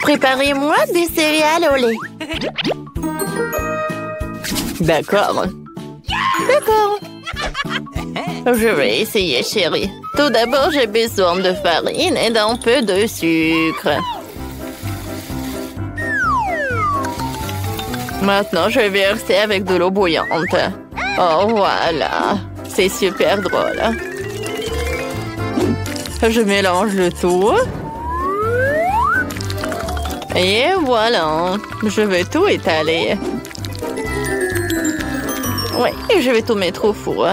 Préparez-moi des céréales au lait. D'accord. D'accord. Je vais essayer, chérie. Tout d'abord, j'ai besoin de farine et d'un peu de sucre. Maintenant, je vais verser avec de l'eau bouillante. Oh, voilà. C'est super drôle. Je mélange le tout. Et voilà. Je vais tout étaler. Oui, je vais tout mettre au four.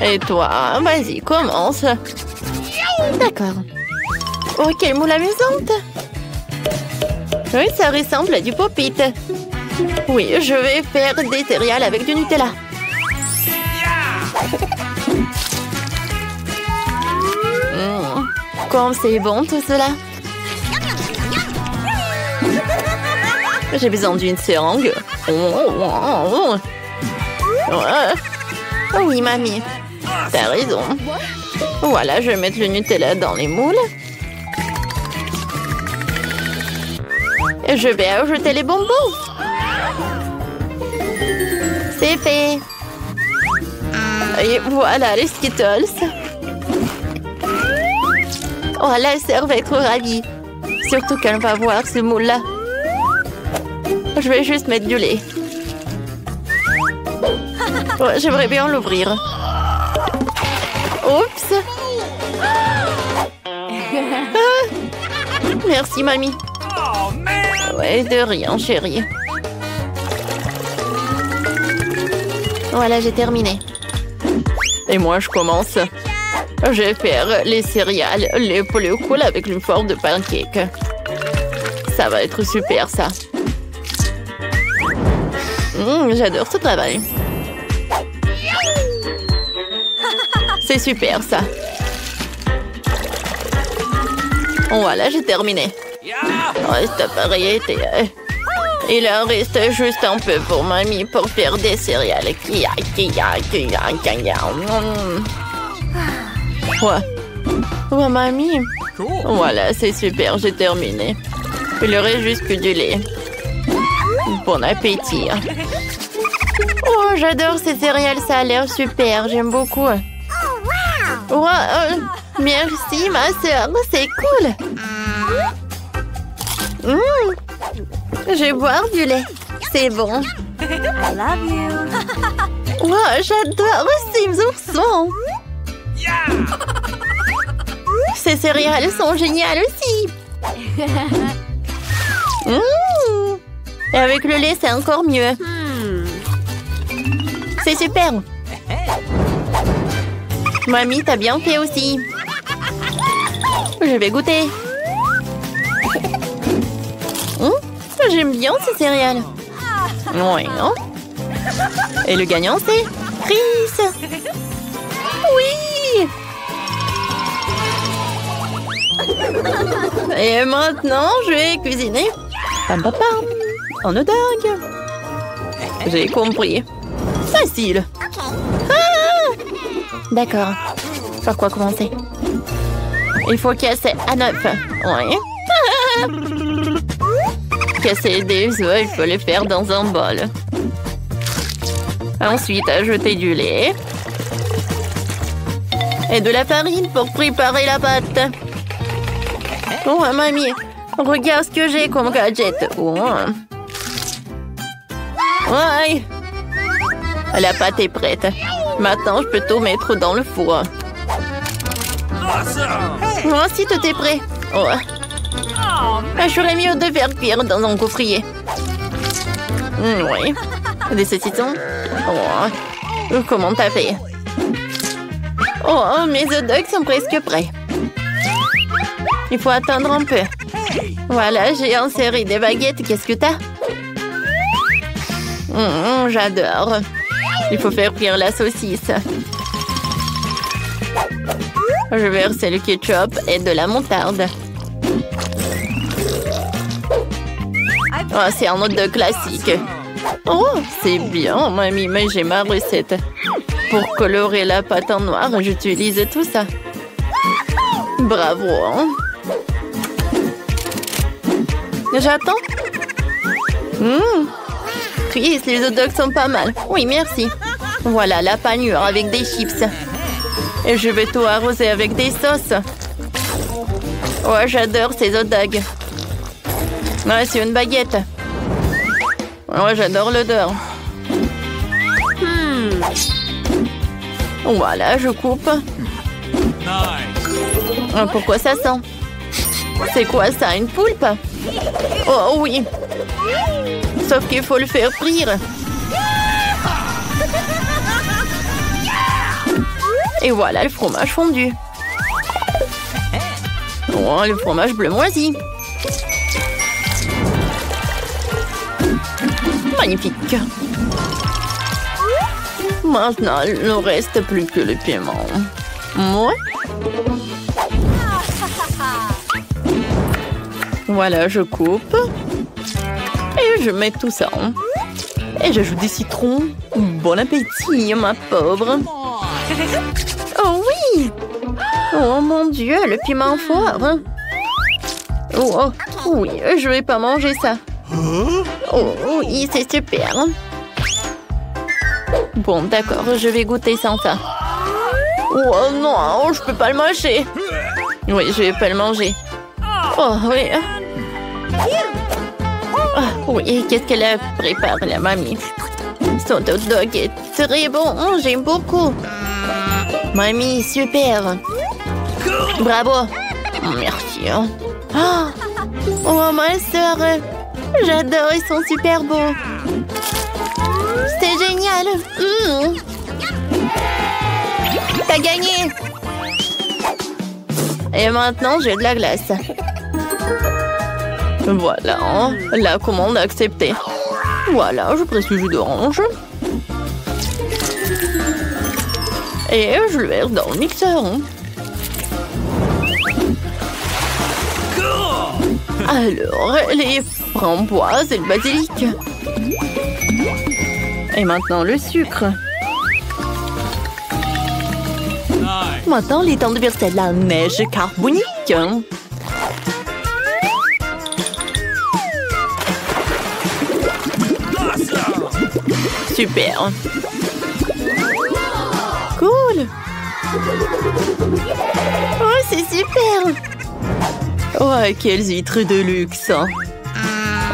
Et toi, vas-y, commence. D'accord. Oh, quelle moule amusante. Oui, ça ressemble à du pop-it. Oui, je vais faire des céréales avec du Nutella. Comme c'est bon tout cela. J'ai besoin d'une seringue. Oh, oui, mamie. T'as raison. Voilà, je vais mettre le Nutella dans les moules. Et je vais ajouter les bonbons. C'est fait. Et voilà les Skittles. Oh, la sœur va être ravie. Surtout qu'elle va voir ce moule-là. Je vais juste mettre du lait. Oh, j'aimerais bien l'ouvrir. Oups. Merci, mamie. Ouais, de rien, chérie. Voilà, j'ai terminé. Et moi, je commence. Je vais faire les céréales les plus cool avec une forme de pancake. Ça va être super, ça. J'adore ce travail. C'est super, ça. Voilà, j'ai terminé. Oh, cet appareil était... Il en reste juste un peu pour mamie pour faire des céréales. Ouais. Oh, mamie. Voilà, c'est super, j'ai terminé. Il aurait juste que du lait. Bon appétit. Oh, j'adore ces céréales, ça a l'air super, j'aime beaucoup. Oh, merci, ma soeur, c'est cool. Je vais boire du lait, c'est bon. I love you. Oh, j'adore ces oursons. Ces céréales sont géniales aussi. Et avec le lait, c'est encore mieux. C'est super. Mamie, t'as bien fait aussi. Je vais goûter. J'aime bien ces céréales. Oui, non? Et le gagnant, c'est Chris. Oui. Et maintenant, je vais cuisiner. Pam, pam, pam. En dingue. J'ai compris. Facile. Ah! D'accord. Par quoi commencer? Il faut casser à 9. Oui. Casser des œufs, il faut les faire dans un bol. Ensuite, ajouter du lait. Et de la farine pour préparer la pâte. Oh, mamie, regarde ce que j'ai comme gadget. Oh. Ouais. La pâte est prête. Maintenant, je peux tout mettre dans le four. Moi aussi, tout est prêt. Oh. J'aurais mieux de faire cuire dans un gaufrier. Oui. Des saucissons. Oh. Comment t'as fait? Oh, mes hot dogs sont presque prêts. Il faut attendre un peu. Voilà, j'ai inséré des baguettes. Qu'est-ce que t'as? J'adore. Il faut faire cuire la saucisse. Je vais verser le ketchup et de la moutarde. Oh, c'est un hot dog classique. Oh, c'est bien, mamie, mais j'ai ma recette. Pour colorer la pâte en noir, j'utilise tout ça. Bravo. J'attends. Chris, les hot dogs sont pas mal. Oui, merci. Voilà la panure avec des chips. Et je vais tout arroser avec des sauces. Oh, j'adore ces hot dogs. Ouais, c'est une baguette. Oh, j'adore l'odeur. Voilà, je coupe. Pourquoi ça sent? C'est quoi ça, une poulpe? Oh oui. Sauf qu'il faut le faire frire. Et voilà le fromage fondu. Oh, le fromage bleu moisi. Magnifique. Maintenant, il ne reste plus que le piment. Ouais. Voilà, je coupe. Et je mets tout ça. Et j'ajoute des citrons. Bon appétit, ma pauvre. Oh oui! Oh mon Dieu, le piment fort. Oh, oui, je vais pas manger ça. Oh oui, c'est super. Bon, d'accord, je vais goûter sans ça. Oh non, je peux pas le manger. Oui, je vais pas le manger. Oh oui. Oui, qu'est-ce qu'elle a préparé, la mamie? Son hot dog est très bon, j'aime beaucoup. Mamie, super. Bravo. Merci. Oh, ma soeur. J'adore, ils sont super beaux. C'était génial. T'as gagné. Et maintenant, j'ai de la glace. Voilà, la commande acceptée. Voilà, je presse le jus d'orange. Et je le verse dans le mixeur. Alors, les framboises et le basilic. Et maintenant, le sucre. Maintenant, il est temps de verser la neige carbonique. Super. Cool. Oh, c'est super. Oh, quelles huîtres de luxe.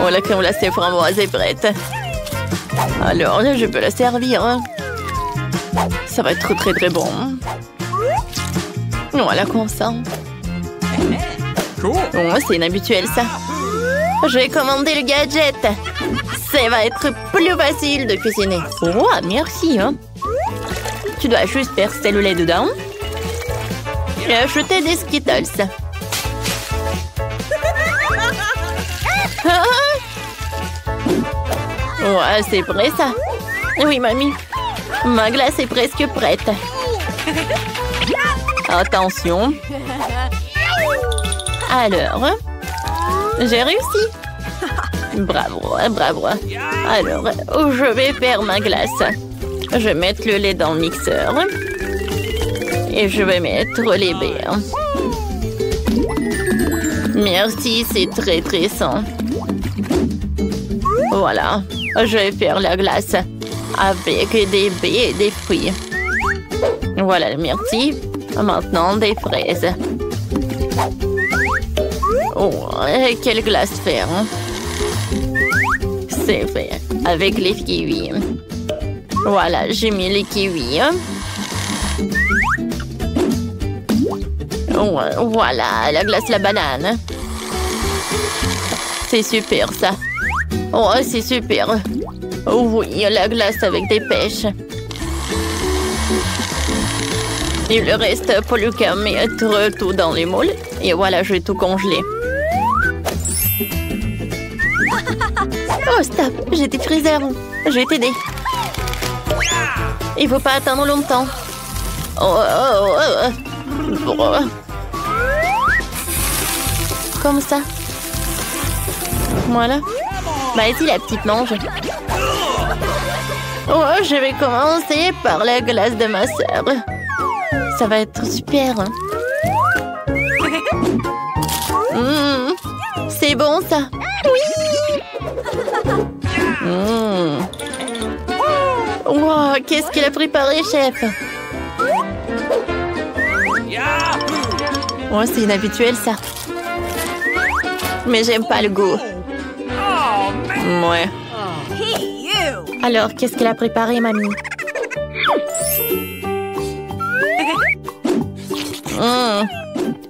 Oh, la crème glacée framboise est prête. Alors, là, je peux la servir. Ça va être très, très bon. Voilà, comme ça. Oh, c'est inhabituel, ça. Je vais commander le gadget. Ça va être plus facile de cuisiner. Oh, merci. Tu dois juste verser le lait dedans. Et ajouter des Skittles. Ouais, c'est prêt, ça. Oui, mamie. Ma glace est presque prête. Attention. Alors, j'ai réussi. Bravo, bravo. Alors, je vais faire ma glace. Je vais mettre le lait dans le mixeur. Et je vais mettre les baies. Merci, c'est très, très sain. Voilà, je vais faire la glace avec des baies et des fruits. Voilà le myrtille. Maintenant, des fraises. Oh, quelle glace faire. C'est fait avec les kiwis. Voilà, j'ai mis les kiwis. Voilà, la glace la banane. C'est super, ça. Oh, c'est super. Oui, la glace avec des pêches. Il reste plus qu'à mettre tout dans les moules. Et voilà, je vais tout congeler. Oh, stop, j'ai des freezers. Je vais t'aider. Il faut pas attendre longtemps. Comme ça. Voilà. Vas-y, la petite mange. Oh, je vais commencer par la glace de ma sœur. Ça va être super. c'est bon ça. Oui. Wow, qu'est-ce qu'il a préparé, chef? Oh, c'est inhabituel ça. Mais j'aime pas le goût. Ouais. Alors, qu'est-ce qu'elle a préparé, mamie?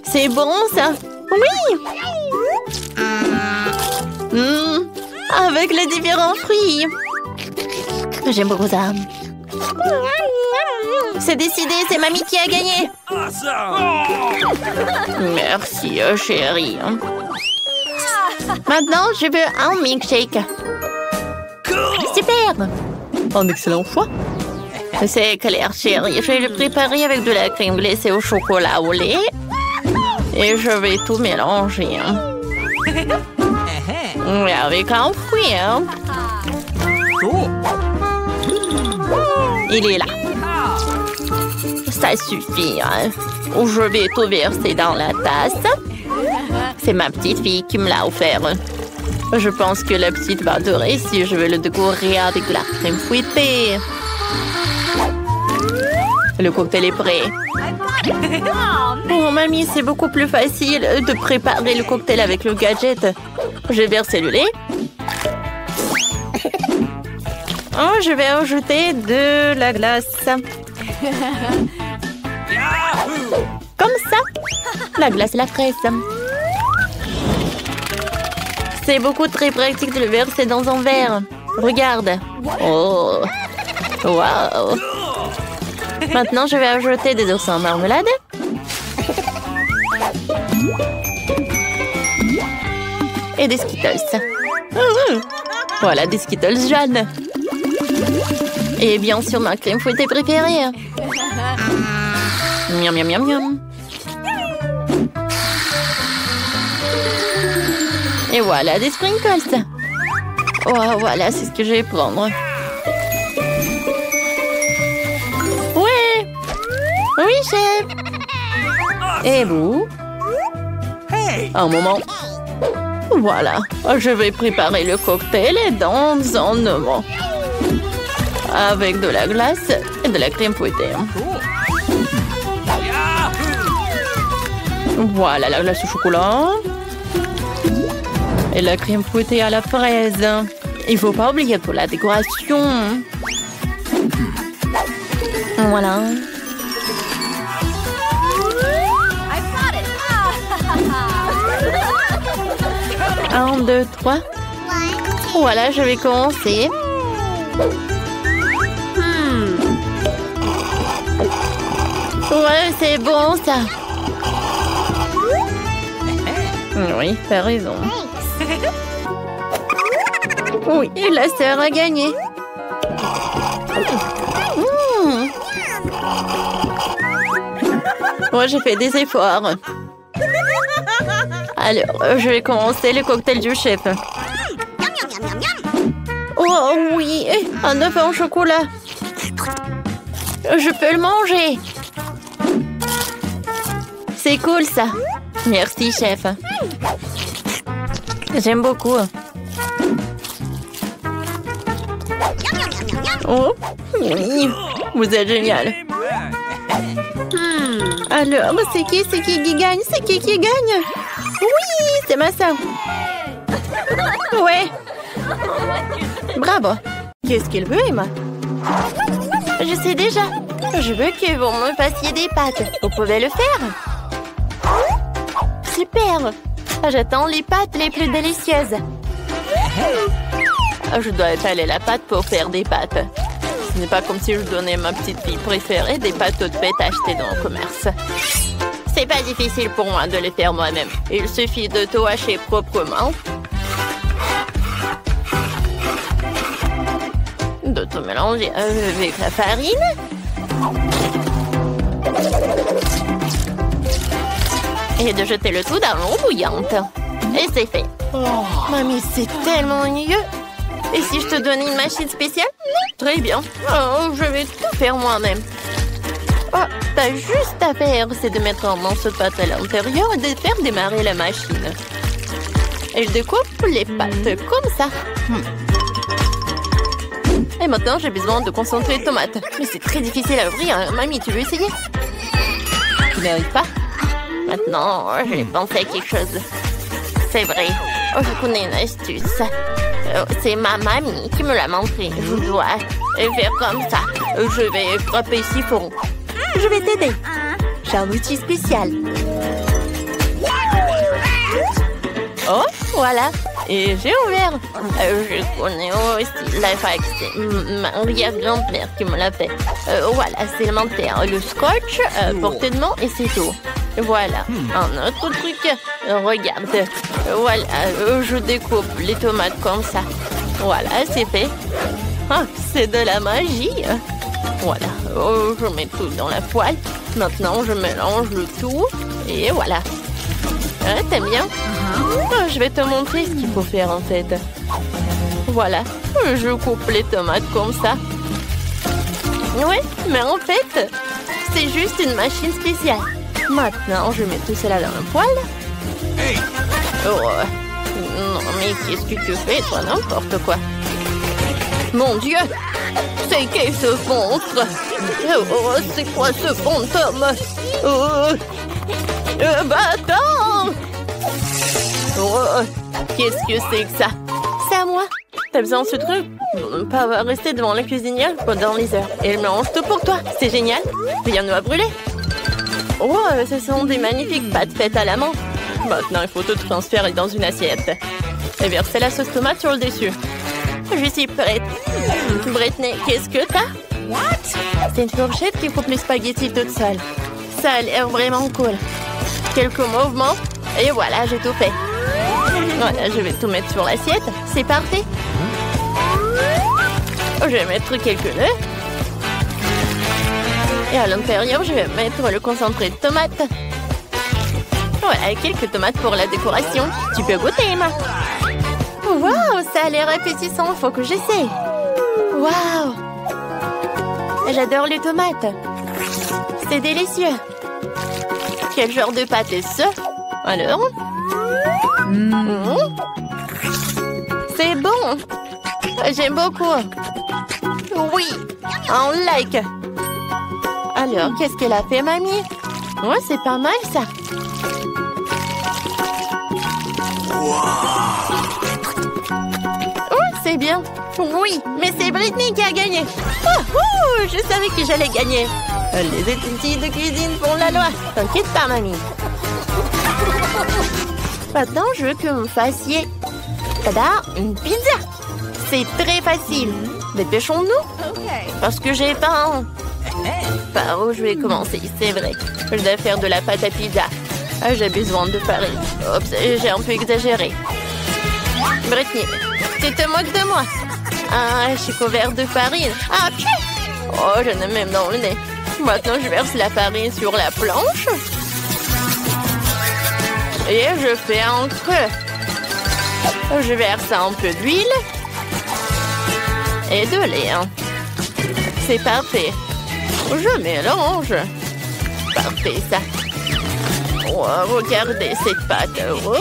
C'est bon, ça? Oui! Avec les différents fruits. J'aime beaucoup ça. C'est décidé, c'est mamie qui a gagné. Merci, chérie. Maintenant, je veux un milkshake. Super! Un excellent choix. C'est clair, chérie. Je vais le préparer avec de la crème glacée au chocolat au lait. Et je vais tout mélanger. Et avec un fruit. Il est là. Ça suffit. Je vais tout verser dans la tasse. C'est ma petite fille qui me l'a offert. Je pense que la petite va adorer si je vais le décorer avec de la crème fouettée. Le cocktail est prêt. Oh, mamie, c'est beaucoup plus facile de préparer le cocktail avec le gadget. Je vais verser le lait. Oh, je vais ajouter de la glace. Comme ça. La glace et la fraise. C'est beaucoup très pratique de le verser dans un verre. Regarde. Oh. Wow. Maintenant, je vais ajouter des oursins en marmelade. Et des Skittles. Voilà, des Skittles jaunes. Et bien sûr, ma crème fouettée préférée. Miam, miam, miam, miam. Et voilà, des sprinkles. Oh, voilà, c'est ce que je vais prendre. Ouais. Oui, chef. Et vous? Un moment. Voilà, je vais préparer le cocktail dans un moment. Avec de la glace et de la crème fouettée. Voilà la glace au chocolat. Et la crème fouettée à la fraise. Il ne faut pas oublier pour la décoration. Voilà. Un, deux, trois. Voilà, je vais commencer. Ouais, c'est bon ça. Oui, t'as raison. Oui, et la sœur a gagné. Moi, j'ai fait des efforts. Alors, je vais commencer le cocktail du chef. Oh oui, un œuf en chocolat. Je peux le manger. C'est cool ça. Merci, chef. J'aime beaucoup. Oh, oui. Vous êtes génial. Alors, c'est qui gagne? C'est qui gagne? Oui, c'est ma sœur. Ouais. Bravo. Qu'est-ce qu'il veut, Emma? Je sais déjà. Je veux que vous me fassiez des pâtes. Vous pouvez le faire? Super. J'attends les pâtes les plus délicieuses. Je dois étaler la pâte pour faire des pâtes. Ce n'est pas comme si je donnais ma petite fille préférée des pâtes toutes faites achetées dans le commerce. C'est pas difficile pour moi de les faire moi-même. Il suffit de tout hacher proprement. De tout mélanger avec la farine. Et de jeter le tout dans l'eau bouillante. Et c'est fait. Oh, mamie, c'est tellement ennuyeux. Et si je te donnais une machine spéciale? Très bien. Oh, je vais tout faire moi-même. Oh, t'as juste à faire, c'est de mettre un morceau de pâte à l'intérieur et de faire démarrer la machine. Et je découpe les pâtes comme ça. Et maintenant, j'ai besoin de concentré de tomates. Mais c'est très difficile à ouvrir. Mamie, tu veux essayer? Tu n'y arrives pas? Maintenant, j'ai pensé à quelque chose. C'est vrai. Oh, je connais une astuce. C'est ma mamie qui me l'a montré. Je dois faire comme ça. Je vais frapper ici fort. Je vais t'aider. J'ai un outil spécial. Oh, voilà. Et j'ai ouvert. Je connais aussi la fac. C'est Maria grand-mère qui me l'a fait. Voilà, c'est élémentaire. Le scotch, portée de main et c'est tout. Voilà. Un autre truc. Regarde. Voilà, je découpe les tomates comme ça. Voilà, c'est fait. Ah, c'est de la magie. Voilà. Oh, je mets tout dans la poêle. Maintenant, je mélange le tout. Et voilà. Ah, t'aimes bien? Je vais te montrer ce qu'il faut faire en fait. Voilà. Je coupe les tomates comme ça. Ouais, mais en fait, c'est juste une machine spéciale. Maintenant, je mets tout cela dans la poêle. Oh, non, mais qu'est-ce que tu fais, toi? N'importe quoi. Mon Dieu! C'est qui ce monstre? Oh, c'est quoi ce fantôme? Attends! Oh, qu'est-ce que c'est que ça? C'est à moi. T'as besoin de ce truc? Pas rester devant la cuisinière pendant les heures. Et elle mélange tout pour toi. C'est génial. Rien ne va brûler. Oh, ce sont des magnifiques pâtes faites à la main. Maintenant, il faut tout transférer dans une assiette. Et verser la sauce tomate sur le dessus. Je suis prête. Brittany, qu'est-ce que t'as? C'est une fourchette qui coupe les spaghettis toute seule. Ça a l'air vraiment cool. Quelques mouvements. Et voilà, j'ai tout fait. Voilà, je vais tout mettre sur l'assiette. C'est parfait. Je vais mettre quelques œufs. Et à l'intérieur, je vais mettre le concentré de tomates. Voilà, quelques tomates pour la décoration. Tu peux goûter, Emma. Waouh, ça a l'air appétissant. Faut que j'essaie. Waouh. J'adore les tomates. C'est délicieux. Quel genre de pâte est-ce? Alors? C'est bon. J'aime beaucoup. Oui, un like. Alors, qu'est-ce qu'elle a fait, mamie? Ouais, c'est pas mal, ça. Oh, c'est bien. Oui, mais c'est Brittany qui a gagné. Je savais que j'allais gagner. Les études de cuisine font la loi. T'inquiète pas, mamie. Maintenant, je veux que vous me fassiez... Tada, une pizza. C'est très facile. Dépêchons-nous. Parce que j'ai faim. Par où je vais commencer? C'est vrai. Je dois faire de la pâte à pizza. J'ai besoin de farine. Oups, j'ai un peu exagéré. Brittany, tu te moques de moi? Je suis couverte de farine. Oh, j'en ai même dans le nez. Maintenant, je verse la farine sur la planche. Et je fais un creux. Je verse un peu d'huile. Et de lait. C'est parfait. Je mélange. Parfait, ça. Oh, regardez cette pâte. Oh.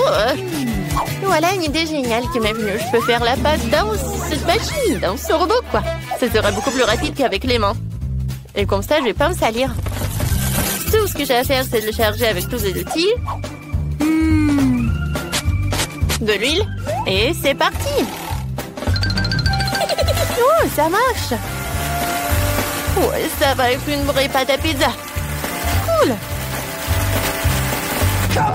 Voilà une idée géniale qui m'est venue. Je peux faire la pâte dans cette machine, dans ce robot, quoi. Ça sera beaucoup plus rapide qu'avec les mains. Et comme ça, je vais pas me salir. Tout ce que j'ai à faire, c'est de le charger avec tous les outils. De l'huile. Et c'est parti. Oh, ça marche. Ouais, ça va être une vraie pâte à pizza. Cool.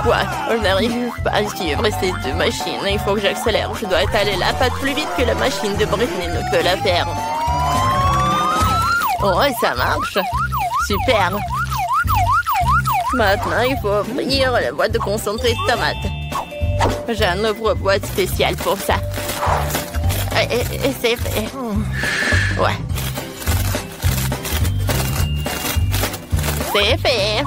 Quoi? Je n'arrive pas à suivre cette machine. Il faut que j'accélère. Je dois étaler la pâte plus vite que la machine de Brittany ne peut la faire. Oh, ça marche. Super. Maintenant, il faut ouvrir la boîte de concentré de tomates. J'ai un ouvre-boîte spécial pour ça. Et c'est fait. Ouais. C'est fait.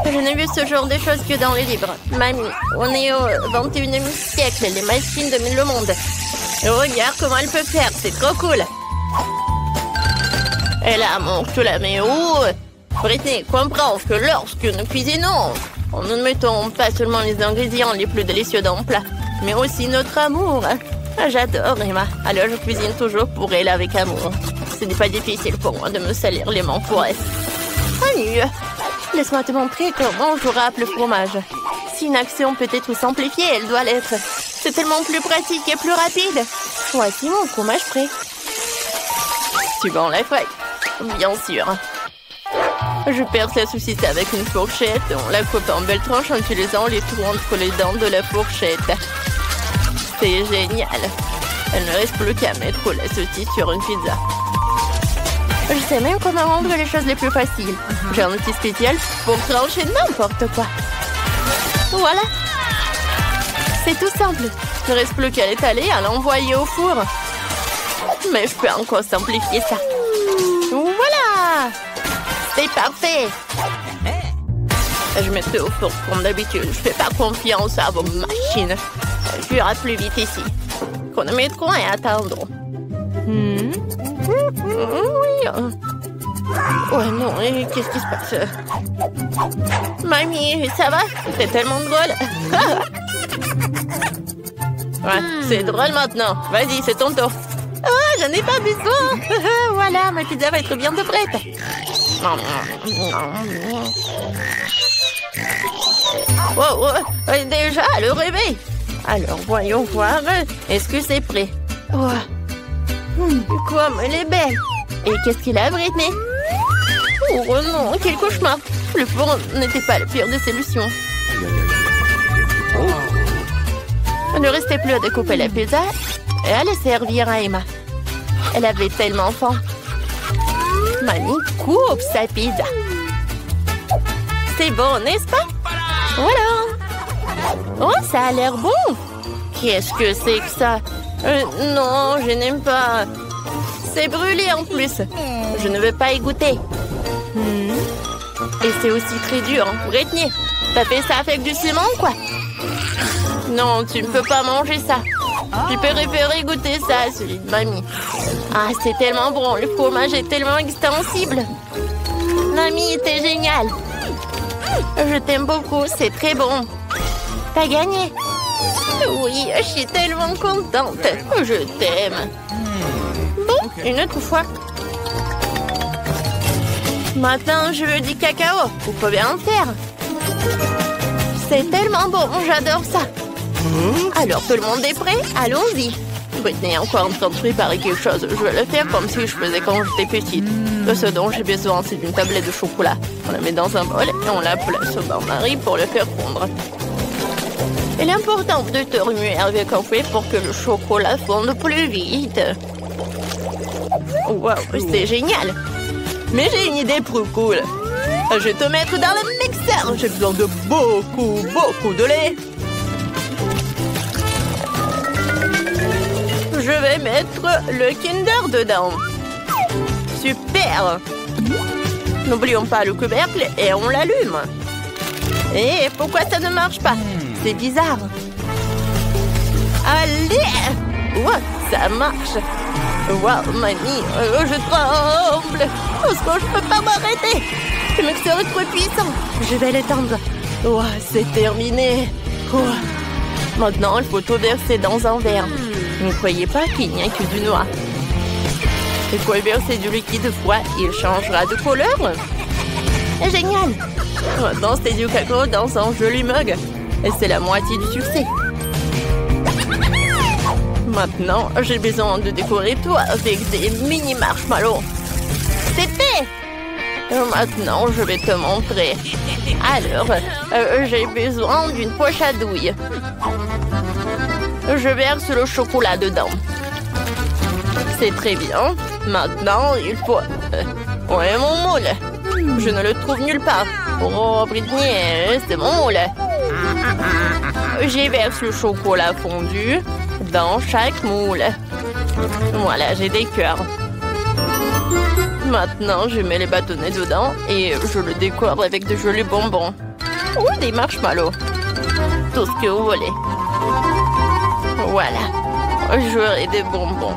Je n'ai vu ce genre de choses que dans les livres. Mamie, on est au 21e siècle. Les machines dominent le monde. Regarde comment elle peut faire. C'est trop cool. Et là, mon tu la mets où? Brittany, comprends que lorsque nous cuisinons, nous ne mettons pas seulement les ingrédients les plus délicieux dans le plat, mais aussi notre amour. J'adore Emma, alors je cuisine toujours pour elle avec amour. Ce n'est pas difficile pour moi de me salir les mains pour elle. Salut! Laisse-moi te montrer comment je râpe le fromage. Si une action peut être simplifiée, elle doit l'être. C'est tellement plus pratique et plus rapide. Voici mon fromage prêt. Tu vas en la feuille? Bien sûr. Je perce la saucisse avec une fourchette. On la coupe en belles tranches en utilisant les trous entre les dents de la fourchette. C'est génial. Elle ne reste plus qu'à mettre la saucisse sur une pizza. Je sais même comment rendre les choses les plus faciles. J'ai un outil spécial pour trancher n'importe quoi. Voilà. C'est tout simple. Il ne reste plus qu'à l'étaler et à l'envoyer au four. Mais je peux encore simplifier ça. Voilà! C'est parfait! Je mets tout au four comme d'habitude. Je fais pas confiance à vos machines. Je irai plus vite ici. Chronomètre et attendre. Oui. Oh non, qu'est-ce qui se passe? Mamie, ça va? C'est tellement drôle. Ouais, c'est drôle maintenant. Vas-y, c'est ton tour. Oh, j'en ai pas besoin. Voilà, ma pizza va être bientôt prête. Oh, déjà, le réveil. Alors, voyons voir. Est-ce que c'est prêt? Oh. Comme elle est belle. Et qu'est-ce qu'il a, Britney? Oh non, quel cauchemar. Le four n'était pas la pire des solutions. Il ne restait plus à découper la pizza et à la servir à Emma. Elle avait tellement faim. Mamie coupe sa pizza. C'est bon, n'est-ce pas? Voilà. Oh, ça a l'air bon. Qu'est-ce que c'est que ça? Non, je n'aime pas. C'est brûlé en plus. Je ne veux pas y goûter. Et c'est aussi très dur. Britney, t'as fait ça avec du ciment, quoi? Non, tu ne peux pas manger ça. Tu peux préférer goûter ça, celui de mamie. Ah, c'est tellement bon. Le fromage est tellement extensible. Mamie, t'es géniale. Je t'aime beaucoup, c'est très bon. T'as gagné. Oui, je suis tellement contente. Je t'aime. Bon, une autre fois. Maintenant, je veux du cacao. Vous pouvez en faire. C'est tellement bon, j'adore ça. Alors, tout le monde est prêt? Allons-y. Britney est encore en train de préparer quelque chose. Je vais le faire comme si je faisais quand j'étais petite. Ce dont j'ai besoin, c'est d'une tablette de chocolat. On la met dans un bol et on la place au bain-marie pour le faire fondre. Il est important de te remuer avec un fouet pour que le chocolat fonde plus vite. Wow, c'est génial. Mais j'ai une idée plus cool. Je vais te mettre dans le mixeur. J'ai besoin de beaucoup de lait. Je vais mettre le Kinder dedans. Super. N'oublions pas le couvercle et on l'allume. Et pourquoi ça ne marche pas? C'est bizarre. Allez! Ouais, ça marche. Wow, mamie, je tremble. Parce que je peux pas m'arrêter. Le mixeur est trop puissant. Je vais l'éteindre. Ouais, c'est terminé. Ouais. Maintenant, il faut tout verser dans un verre. Ne croyez pas qu'il n'y a que du noir. Il faut verser du liquide froid. Il changera de couleur. Génial. Maintenant, c'est du cacao dans un joli mug. Et c'est la moitié du succès. Maintenant, j'ai besoin de décorer tout avec des mini marshmallows. C'est fait! Maintenant, je vais te montrer. Alors, j'ai besoin d'une poche à douille. Je verse le chocolat dedans. C'est très bien. Maintenant, il faut... Où est mon moule? Je ne le trouve nulle part. Oh, Britney, c'est mon moule. J'y verse le chocolat fondu dans chaque moule. Voilà, j'ai des cœurs. Maintenant, je mets les bâtonnets dedans et je le décore avec de jolis bonbons. Ou des marshmallows. Tout ce que vous voulez. Voilà. J'aurai des bonbons.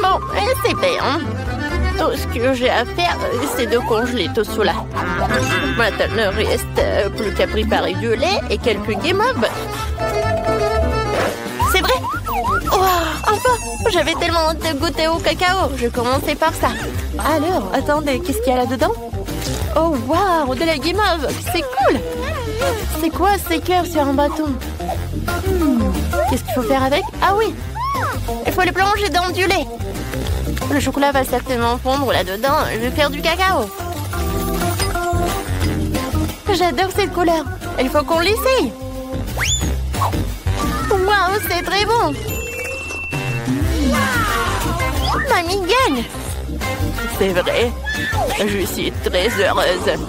Bon, c'est bien. Tout ce que j'ai à faire, c'est de congeler tout cela. Maintenant, il ne reste plus qu'à préparer du lait et quelques guimauves. C'est vrai? Oh, enfin! J'avais tellement hâte de goûter au cacao. Je commençais par ça. Alors, attendez, qu'est-ce qu'il y a là-dedans? Oh, waouh! De la guimauve! C'est cool! C'est quoi ces cœurs sur un bâton? Qu'est-ce qu'il faut faire avec? Ah oui! Il faut les plonger dans du lait. Le chocolat va certainement fondre là-dedans. Je vais faire du cacao. J'adore cette couleur. Il faut qu'on l'essaye. Waouh, c'est très bon. Mamie gagne. C'est vrai. Je suis très heureuse.